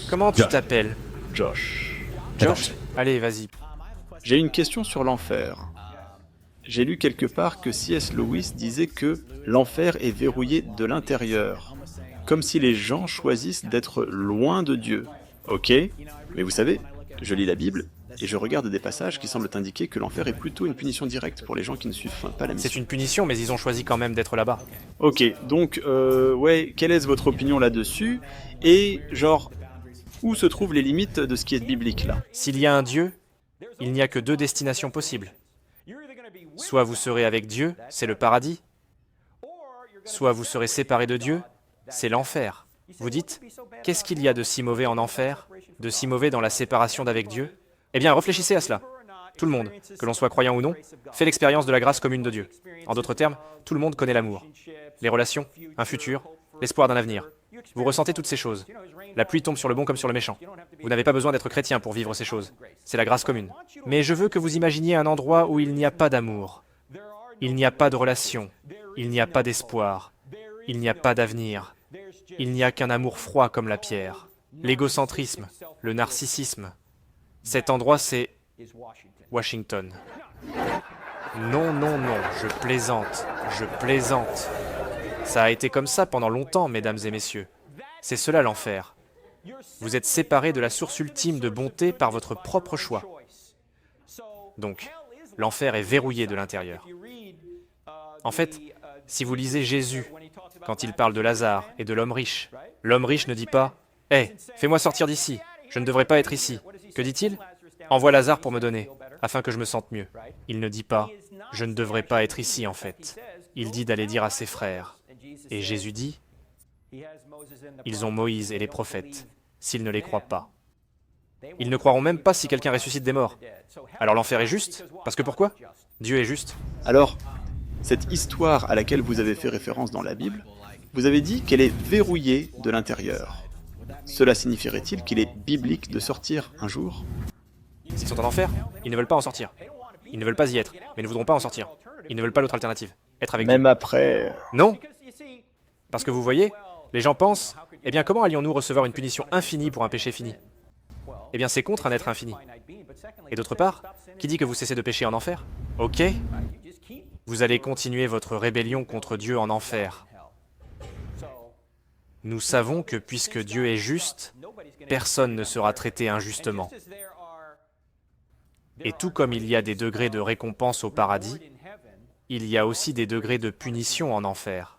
Comment tu t'appelles? Josh. Josh? Allez, vas-y. J'ai une question sur l'enfer. J'ai lu quelque part que C.S. Lewis disait que l'enfer est verrouillé de l'intérieur, comme si les gens choisissent d'être loin de Dieu. Ok, mais vous savez, je lis la Bible et je regarde des passages qui semblent indiquer que l'enfer est plutôt une punition directe pour les gens qui ne suivent pas la C'est mission. une punition, mais ils ont choisi quand même d'être là-bas. Ok, donc, ouais, quelle est votre opinion là-dessus? Et genre, où se trouvent les limites de ce qui est biblique là? S'il y a un Dieu, il n'y a que deux destinations possibles. Soit vous serez avec Dieu, c'est le paradis. Soit vous serez séparés de Dieu, c'est l'enfer. Vous dites, qu'est-ce qu'il y a de si mauvais en enfer, de si mauvais dans la séparation d'avec Dieu? Eh bien, réfléchissez à cela. Tout le monde, que l'on soit croyant ou non, fait l'expérience de la grâce commune de Dieu. En d'autres termes, tout le monde connaît l'amour, les relations, un futur, l'espoir d'un avenir. Vous ressentez toutes ces choses. La pluie tombe sur le bon comme sur le méchant. Vous n'avez pas besoin d'être chrétien pour vivre ces choses. C'est la grâce commune. Mais je veux que vous imaginiez un endroit où il n'y a pas d'amour. Il n'y a pas de relation. Il n'y a pas d'espoir. Il n'y a pas d'avenir. Il n'y a qu'un amour froid comme la pierre. L'égocentrisme, le narcissisme. Cet endroit, c'est Washington. Non, non, non, je plaisante, je plaisante. Ça a été comme ça pendant longtemps, mesdames et messieurs. C'est cela l'enfer. Vous êtes séparés de la source ultime de bonté par votre propre choix. Donc, l'enfer est verrouillé de l'intérieur. En fait, si vous lisez Jésus, quand il parle de Lazare et de l'homme riche ne dit pas « Hé, fais-moi sortir d'ici, je ne devrais pas être ici ». Que dit-il? « Envoie Lazare pour me donner, afin que je me sente mieux ». Il ne dit pas « Je ne devrais pas être ici, en fait ». Il dit d'aller dire à ses frères. Et Jésus dit « Ils ont Moïse et les prophètes, s'ils ne les croient pas. » Ils ne croiront même pas si quelqu'un ressuscite des morts. Alors l'enfer est juste? Parce que pourquoi? Dieu est juste. Alors, cette histoire à laquelle vous avez fait référence dans la Bible, vous avez dit qu'elle est verrouillée de l'intérieur. Cela signifierait-il qu'il est biblique de sortir un jour? S'ils sont en enfer, ils ne veulent pas en sortir. Ils ne veulent pas y être, mais ne voudront pas en sortir. Ils ne veulent pas l'autre alternative, être avec Dieu. Même après... Non, parce que vous voyez, les gens pensent, eh bien comment allions-nous recevoir une punition infinie pour un péché fini? Eh bien c'est contre un être infini. Et d'autre part, qui dit que vous cessez de pécher en enfer? Ok, vous allez continuer votre rébellion contre Dieu en enfer. Nous savons que puisque Dieu est juste, personne ne sera traité injustement. Et tout comme il y a des degrés de récompense au paradis, il y a aussi des degrés de punition en enfer.